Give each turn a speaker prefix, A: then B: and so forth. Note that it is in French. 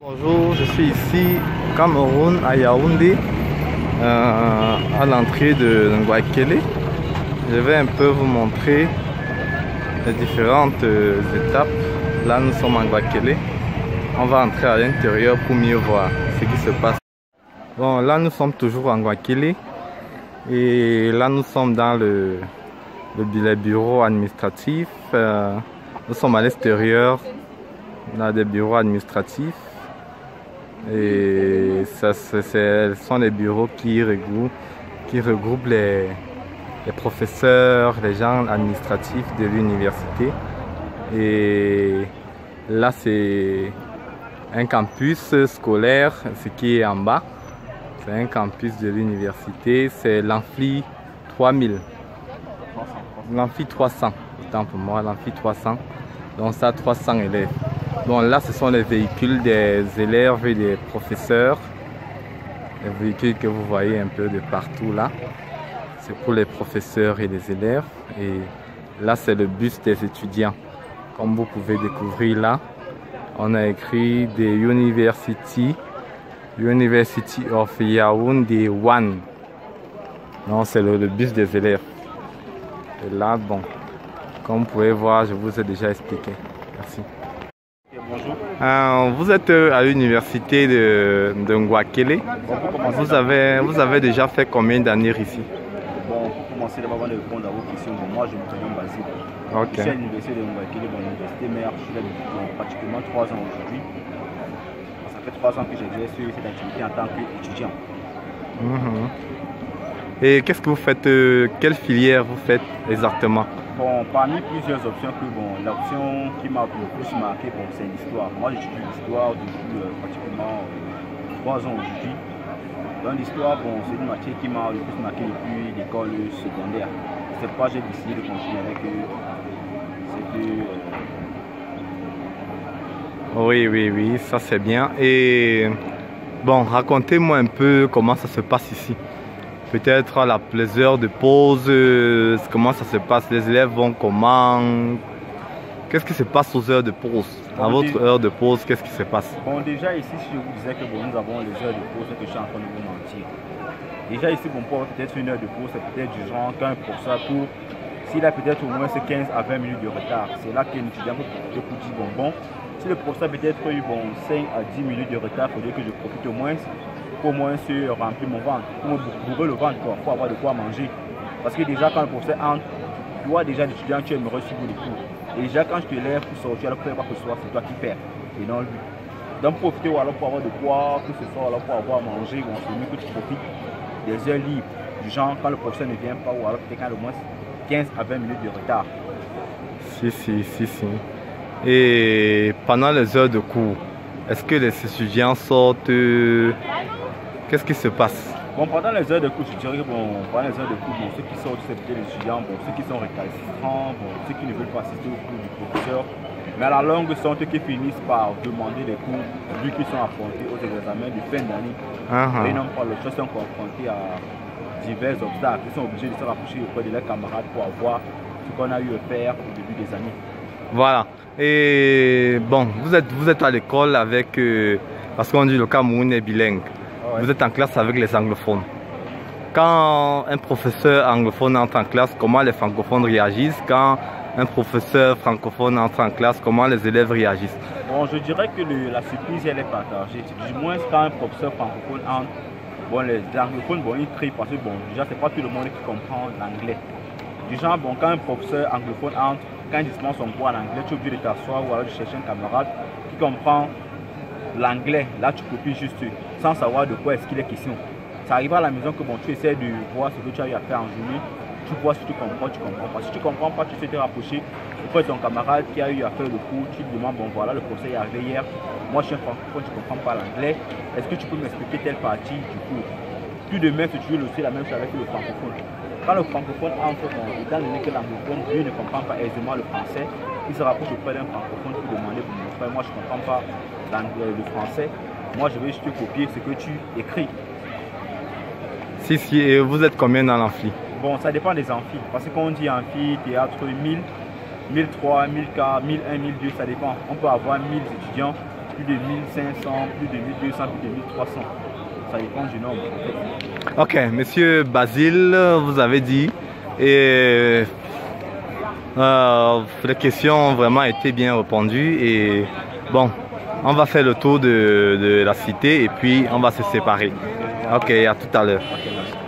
A: Bonjour, je suis ici au Cameroun, à Yaoundé, à l'entrée de Ngouakélé. Je vais un peu vous montrer les différentes étapes. Là, nous sommes à Ngouakélé. On va entrer à l'intérieur pour mieux voir ce qui se passe. Bon, là, nous sommes toujours à Ngouakélé. Et là, nous sommes dans les bureaux administratifs. Nous sommes à l'extérieur, dans des bureaux administratifs. Et ce sont les bureaux qui regroupent les professeurs, les gens administratifs de l'université. Et là, c'est un campus scolaire, ce qui est en bas. C'est un campus de l'université, c'est l'Amphi 3000. L'Amphi 300, autant pour moi, l'Amphi 300. Donc ça, 300 élèves. Bon, là, ce sont les véhicules des élèves et des professeurs. Les véhicules que vous voyez un peu de partout là. C'est pour les professeurs et les élèves. Et là, c'est le bus des étudiants. Comme vous pouvez découvrir là, on a écrit des University of Yaoundé 1. Non, c'est le bus des élèves. Et là, bon, comme vous pouvez voir, je vous ai déjà expliqué. Merci.
B: Bonjour.
A: Vous êtes à l'université de Ngouakélé. Vous avez déjà fait combien d'années ici?
B: Bon, pour commencer d'abord avant de répondre à vos questions, moi je me prénomme Basile.
A: Ok.
B: Je suis à l'université de Ngouakélé, l'université mère, je suis là depuis pratiquement 3 ans aujourd'hui. Ça fait 3 ans que j'exerce cette activité en tant qu'étudiant.
A: Et qu'est-ce que vous faites, quelle filière vous faites exactement?
B: Bon, parmi plusieurs options, l'option qui m'a le plus marqué, c'est l'histoire. Moi j'étudie l'histoire depuis pratiquement 3 ans aujourd'hui. Dans l'histoire, c'est une matière qui m'a le plus marqué depuis l'école secondaire. C'est pourquoi j'ai décidé de continuer avec
A: Oui, ça c'est bien. Et bon, racontez-moi un peu comment ça se passe ici. Peut-être à les heures de pause, comment ça se passe, les élèves vont comment? Qu'est-ce qui se passe aux heures de pause? À votre heure de pause, qu'est-ce qui se passe?
B: Bon, déjà ici, si je vous disais que nous avons les heures de pause, que je suis en train de vous mentir. Déjà ici, peut-être une heure de pause, c'est peut-être du genre qu'un professeur pour, s'il a peut-être au moins 15 à 20 minutes de retard, c'est là qu'un étudiant peut profiter pour dire bon, si le professeur peut-être eu 5 à 10 minutes de retard, il faudrait que je profite au moins se remplir mon ventre, pour me bourrer le ventre, pour avoir de quoi manger. Parce que déjà quand le professeur entre, toi déjà l'étudiant, tu aimerais suivre les cours. Et déjà quand je te lève pour sortir, alors pour quoi que ce soit, c'est toi qui perds, et non lui. Donc profiter ou alors pour avoir de quoi, que ce soit alors pour avoir à manger, ou c'est mieux que tu profites des heures libres, du genre quand le professeur ne vient pas, ou alors peut-être quand au moins 15 à 20 minutes de retard.
A: Si. Et pendant les heures de cours, est-ce que les étudiants sortent? Qu'est-ce qui se passe?
B: Bon, pendant les heures de cours, je dirais que pendant les heures de cours, ceux qui sortent, c'est peut-être les étudiants, ceux qui sont récalcitrants, ceux qui ne veulent pas assister au cours du professeur. Mais à la longue, ce sont ceux qui finissent par demander des cours, vu qu'ils sont affrontés aux examens de fin d'année. Et non pas le choix, sont confrontés à divers obstacles. Ils sont obligés de se rapprocher auprès de leurs camarades pour avoir ce qu'on a eu à faire au début des années.
A: Voilà. Et bon, vous êtes à l'école avec, parce qu'on dit le Cameroun est bilingue. Ouais. Vous êtes en classe avec les anglophones. Quand un professeur anglophone entre en classe, comment les francophones réagissent? Quand un professeur francophone entre en classe, comment les élèves réagissent?
B: Bon, je dirais que la surprise, elle est partagée. Du moins, quand un professeur francophone entre, les anglophones, ils crient parce que, déjà, c'est pas tout le monde qui comprend l'anglais. Du genre, quand un professeur anglophone entre, quand il dispense son cours en anglais, tu es obligé de t'asseoir ou alors de chercher un camarade qui comprend l'anglais. Là, tu copies juste sans savoir de quoi est-ce qu'il est question. Ça arrive à la maison que tu essaies de voir ce que tu as eu à faire en journée. Tu vois si tu comprends, tu comprends pas. Si tu comprends pas, tu sais te rapprocher auprès de ton camarade qui a eu à faire le cours. Tu lui demandes, voilà, le professeur est arrivé hier. Moi, je suis un francophone, je ne comprends pas l'anglais. Est-ce que tu peux m'expliquer telle partie du cours? Tout de même, c'est toujours la même chose avec le francophone. Quand le francophone entre, étant donné que l'anglophone, lui, ne comprend pas aisément le français, il se rapproche auprès d'un francophone pour demander pour mon frère, moi je ne comprends pas le français, moi je vais juste copier ce que tu écris.
A: Si, et vous êtes combien dans l'amphi?
B: Bon, ça dépend des amphis, parce que quand on dit amphi, théâtre, 1000, 1003, 1004, 1001, 1002, ça dépend. On peut avoir 1000 étudiants, plus de 1500, plus de 1200, plus de 1300. Ça dépend du nombre. En fait.
A: Ok, monsieur Basile, vous avez dit, et les questions ont vraiment été bien répondues. Et bon, on va faire le tour de la cité et puis on va se séparer. Ok, à tout à l'heure.
B: Ok, merci.